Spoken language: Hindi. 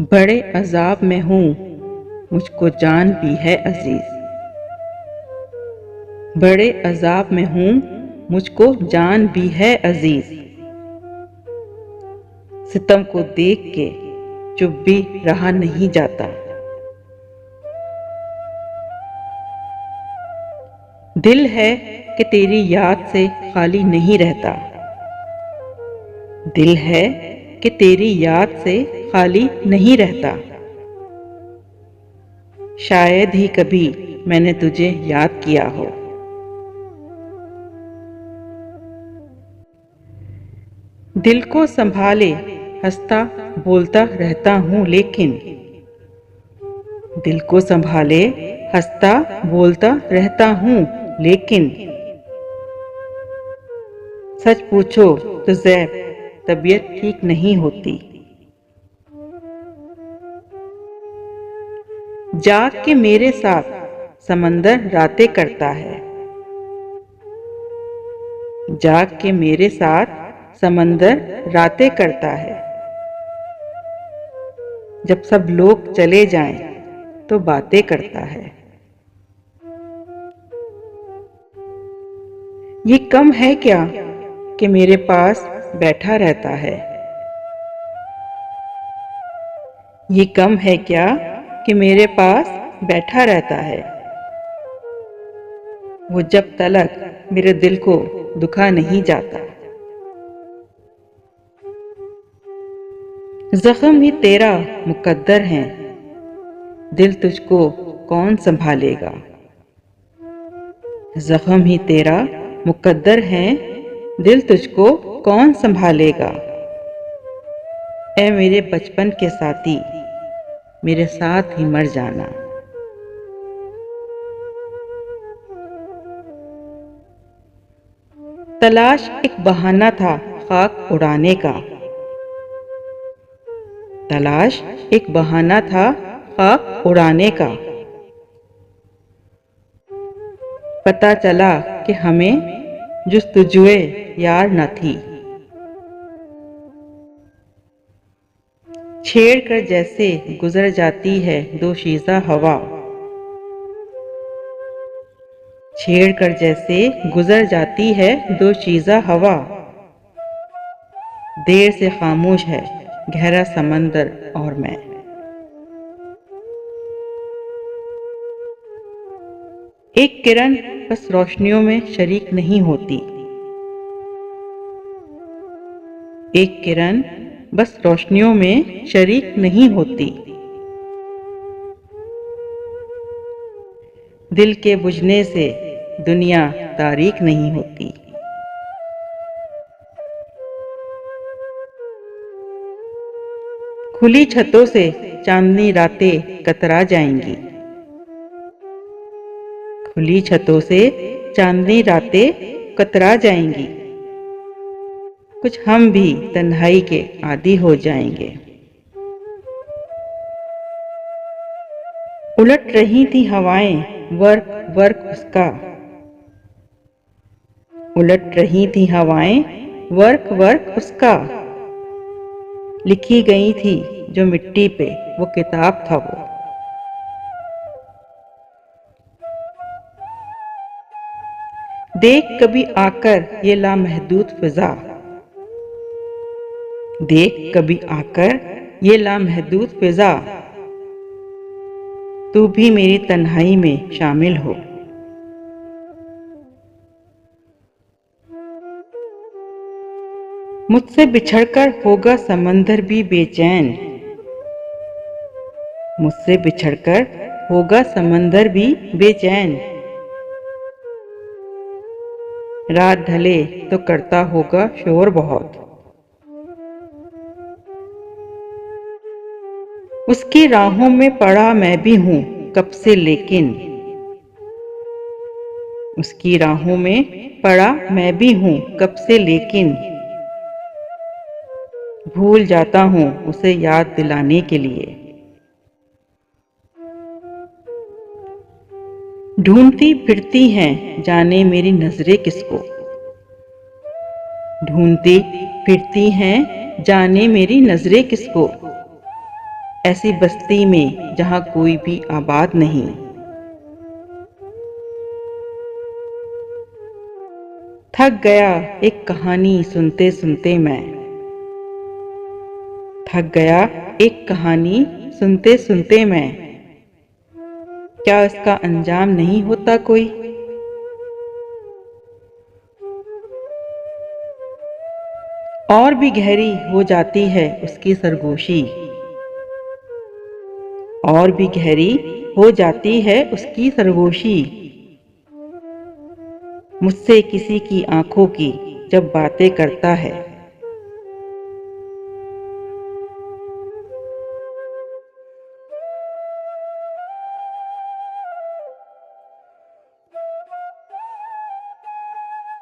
बड़े अज़ाब में हूँ, मुझको जान भी है अजीज। बड़े अज़ाब में हूँ, मुझको जान भी है अजीज। सितम को देख के चुप भी रहा नहीं जाता। दिल है कि तेरी याद से खाली नहीं रहता। दिल है कि तेरी याद से खाली नहीं रहता। शायद ही कभी मैंने तुझे याद किया हो। दिल को संभाले हंसता बोलता रहता हूँ, लेकिन दिल को संभाले हंसता बोलता रहता हूँ, लेकिन सच पूछो तो ज़ैब तबीयत ठीक नहीं होती। जाग के मेरे साथ समंदर रातें करता है। जाग के मेरे साथ समंदर रातें करता है। जब सब लोग चले जाएं तो बातें करता है। ये कम है क्या कि मेरे पास बैठा रहता है। ये कम है क्या कि मेरे पास बैठा रहता है। वो जब तलक मेरे दिल को दुखा नहीं जाता। जख्म ही तेरा मुकद्दर है, दिल तुझको कौन संभालेगा। जख्म ही तेरा मुकद्दर है, दिल तुझको कौन संभालेगा। ऐ मेरे बचपन के साथी, मेरे साथ ही मर जाना। तलाश एक बहाना था खाक उड़ाने का। तलाश एक बहाना था खाक उड़ाने का। पता चला कि हमें जुस्तजुए यार न थी। छेड़ कर जैसे गुजर जाती है दोशीज़ा हवा। छेड़ कर जैसे गुजर जाती है दोशीज़ा हवा। देर से खामोश है गहरा समंदर और मैं। एक किरण बस रोशनियों में शरीक नहीं होती। एक किरण बस रोशनियों में शरीक नहीं होती। दिल के बुझने से दुनिया तारीक नहीं होती। खुली छतों से चांदनी रातें कतरा जाएंगी। खुली छतों से चांदनी रातें कतरा जाएंगी। कुछ हम भी तन्हाई के आदी हो जाएंगे। उलट रही थी हवाएं वर्क वर्क उसका। उलट रही थी हवाएं वर्क वर्क उसका। लिखी गई थी जो मिट्टी पे वो किताब था वो। देख कभी आकर ये लामहदूद फिजा। देख कभी आकर ये लामहदूद फिजा। तू भी मेरी तन्हाई में शामिल हो। मुझसे बिछड़कर होगा समंदर भी बेचैन। मुझसे बिछड़कर होगा समंदर भी बेचैन। रात ढले तो करता होगा शोर बहुत। उसकी राहों में पड़ा मैं भी हूं कब से, लेकिन उसकी राहों में पड़ा मैं भी हूं कब से, लेकिन भूल जाता हूं उसे याद दिलाने के लिए। ढूंढती फिरती हैं जाने मेरी नजरें किसको। ढूंढती फिरती हैं जाने मेरी नजरें किसको, ऐसी बस्ती में जहां कोई भी आबाद नहीं। थक गया एक कहानी सुनते सुनते मैं। थक गया एक कहानी सुनते सुनते मैं, क्या इसका अंजाम नहीं होता कोई। और भी गहरी हो जाती है उसकी सरगोशी। और भी गहरी हो जाती है उसकी सरगोशी, मुझसे किसी की आंखों की जब बातें करता है।